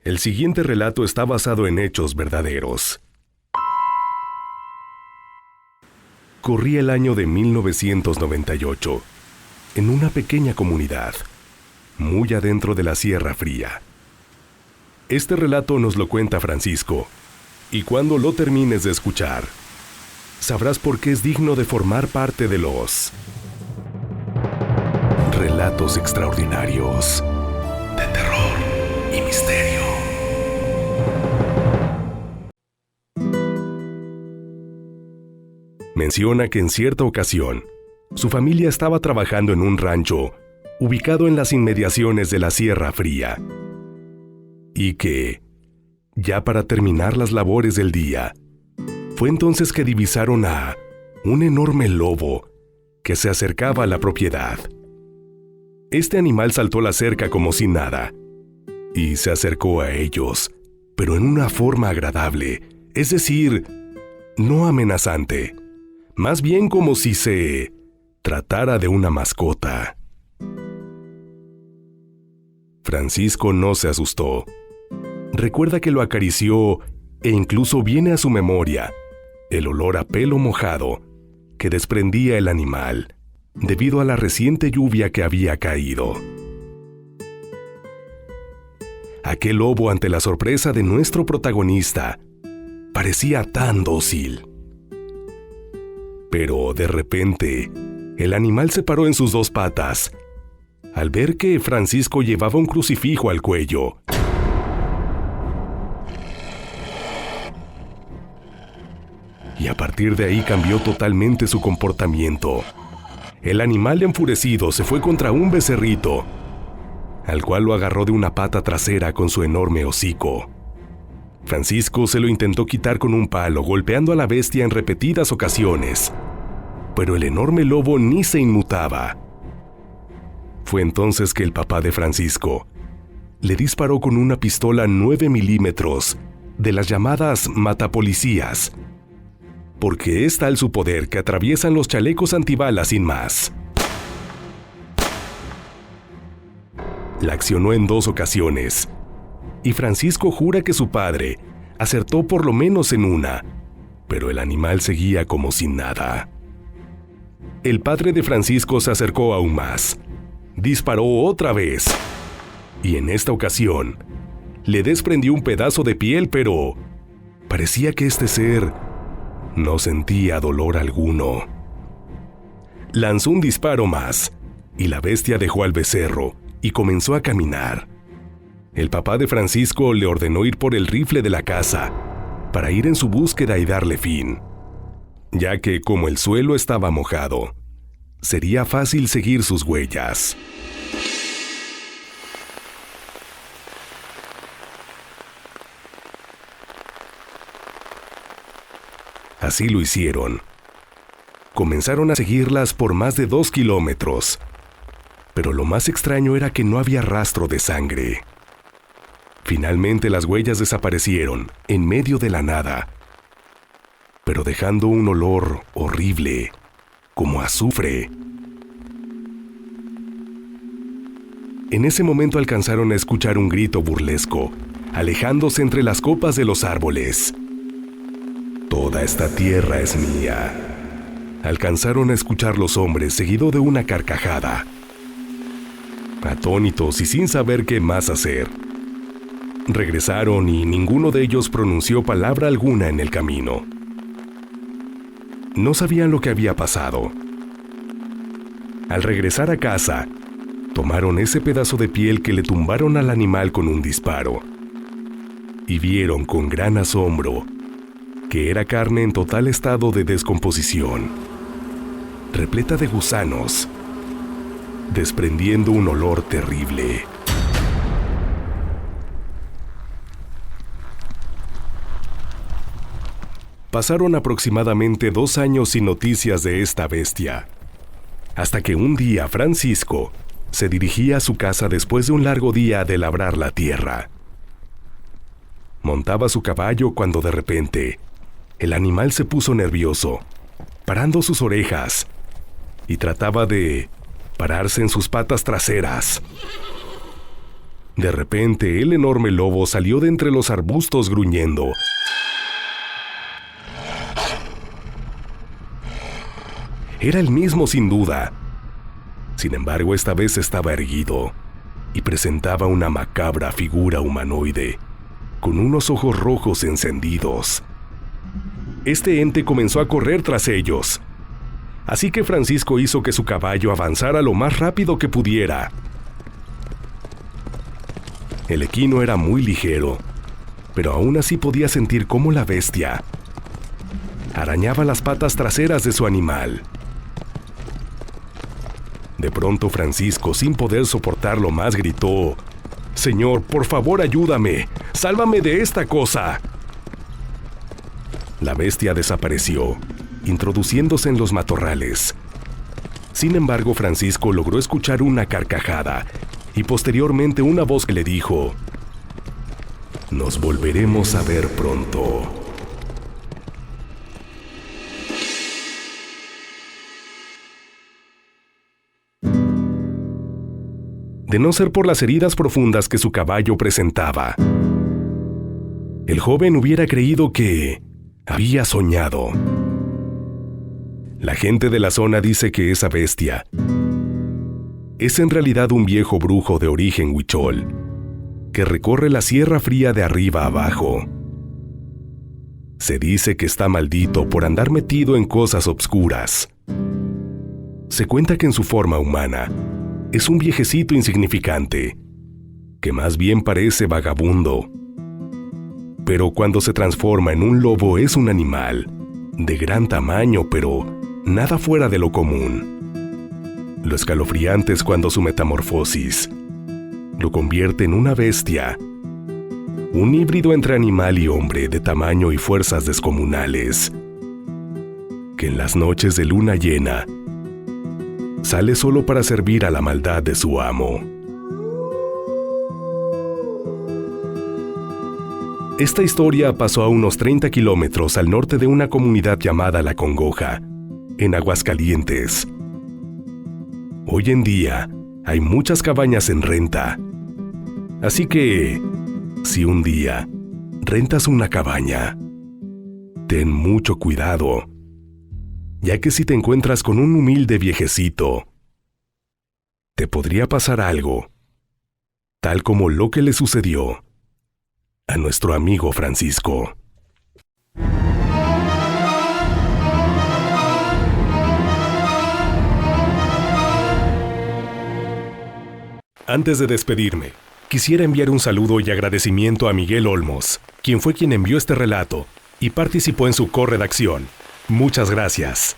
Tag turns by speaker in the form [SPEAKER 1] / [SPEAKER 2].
[SPEAKER 1] El siguiente relato está basado en hechos verdaderos. Corría el año de 1998, en una pequeña comunidad, muy adentro de la Sierra Fría. Este relato nos lo cuenta Francisco, y cuando lo termines de escuchar, sabrás por qué es digno de formar parte de los relatos extraordinarios de terror y misterio. Menciona que en cierta ocasión, su familia estaba trabajando en un rancho ubicado en las inmediaciones de la Sierra Fría, y que, ya para terminar las labores del día, fue entonces que divisaron a un enorme lobo que se acercaba a la propiedad. Este animal saltó la cerca como si nada, y se acercó a ellos, pero en una forma agradable, es decir, no amenazante, más bien como si se tratara de una mascota. Francisco no se asustó. Recuerda que lo acarició e incluso viene a su memoria el olor a pelo mojado que desprendía el animal debido a la reciente lluvia que había caído. Aquel lobo, ante la sorpresa de nuestro protagonista, parecía tan dócil. Pero de repente, el animal se paró en sus dos patas al ver que Francisco llevaba un crucifijo al cuello. Y a partir de ahí cambió totalmente su comportamiento. El animal enfurecido se fue contra un becerrito, al cual lo agarró de una pata trasera con su enorme hocico. Francisco se lo intentó quitar con un palo, golpeando a la bestia en repetidas ocasiones, pero el enorme lobo ni se inmutaba. Fue entonces que el papá de Francisco le disparó con una pistola 9 milímetros de las llamadas matapolicías, porque es tal su poder que atraviesan los chalecos antibalas sin más. La accionó en 2 ocasiones, y Francisco jura que su padre acertó por lo menos en una, pero el animal seguía como sin nada. El padre de Francisco se acercó aún más, disparó otra vez, y en esta ocasión le desprendió un pedazo de piel, pero parecía que este ser no sentía dolor alguno. Lanzó un disparo más, y la bestia dejó al becerro y comenzó a caminar. El papá de Francisco le ordenó ir por el rifle de la casa para ir en su búsqueda y darle fin, ya que como el suelo estaba mojado, sería fácil seguir sus huellas. Así lo hicieron. Comenzaron a seguirlas por más de 2 kilómetros, pero lo más extraño era que no había rastro de sangre. Finalmente las huellas desaparecieron en medio de la nada, pero dejando un olor horrible, como azufre. En ese momento alcanzaron a escuchar un grito burlesco, alejándose entre las copas de los árboles. «Toda esta tierra es mía». Alcanzaron a escuchar los hombres, seguido de una carcajada. Atónitos y sin saber qué más hacer, regresaron y ninguno de ellos pronunció palabra alguna en el camino. No sabían lo que había pasado. Al regresar a casa, tomaron ese pedazo de piel que le tumbaron al animal con un disparo y vieron con gran asombro que era carne en total estado de descomposición, repleta de gusanos, desprendiendo un olor terrible. Pasaron aproximadamente 2 años sin noticias de esta bestia, hasta que un día Francisco se dirigía a su casa después de un largo día de labrar la tierra. Montaba su caballo cuando de repente el animal se puso nervioso, parando sus orejas, y trataba de pararse en sus patas traseras. De repente, el enorme lobo salió de entre los arbustos gruñendo. Era el mismo sin duda. Sin embargo, esta vez estaba erguido y presentaba una macabra figura humanoide, con unos ojos rojos encendidos. Este ente comenzó a correr tras ellos, así que Francisco hizo que su caballo avanzara lo más rápido que pudiera. El equino era muy ligero, pero aún así podía sentir cómo la bestia arañaba las patas traseras de su animal. De pronto Francisco, sin poder soportarlo más, gritó: «Señor, por favor, ayúdame, sálvame de esta cosa». La bestia desapareció, introduciéndose en los matorrales. Sin embargo, Francisco logró escuchar una carcajada y posteriormente una voz que le dijo: «Nos volveremos a ver pronto». De no ser por las heridas profundas que su caballo presentaba, el joven hubiera creído que había soñado. La gente de la zona dice que esa bestia es en realidad un viejo brujo de origen huichol, que recorre la Sierra Fría de arriba a abajo. Se dice que está maldito por andar metido en cosas obscuras. Se cuenta que en su forma humana es un viejecito insignificante, que más bien parece vagabundo. Pero cuando se transforma en un lobo es un animal de gran tamaño, pero nada fuera de lo común. Lo escalofriante es cuando su metamorfosis lo convierte en una bestia, un híbrido entre animal y hombre de tamaño y fuerzas descomunales, que en las noches de luna llena sale solo para servir a la maldad de su amo. Esta historia pasó a unos 30 kilómetros al norte de una comunidad llamada La Congoja, en Aguascalientes. Hoy en día hay muchas cabañas en renta. Así que, si un día rentas una cabaña, ten mucho cuidado, ya que si te encuentras con un humilde viejecito, te podría pasar algo, tal como lo que le sucedió a nuestro amigo Francisco. Antes de despedirme, quisiera enviar un saludo y agradecimiento a Miguel Olmos, quien fue quien envió este relato y participó en su corredacción. Muchas gracias.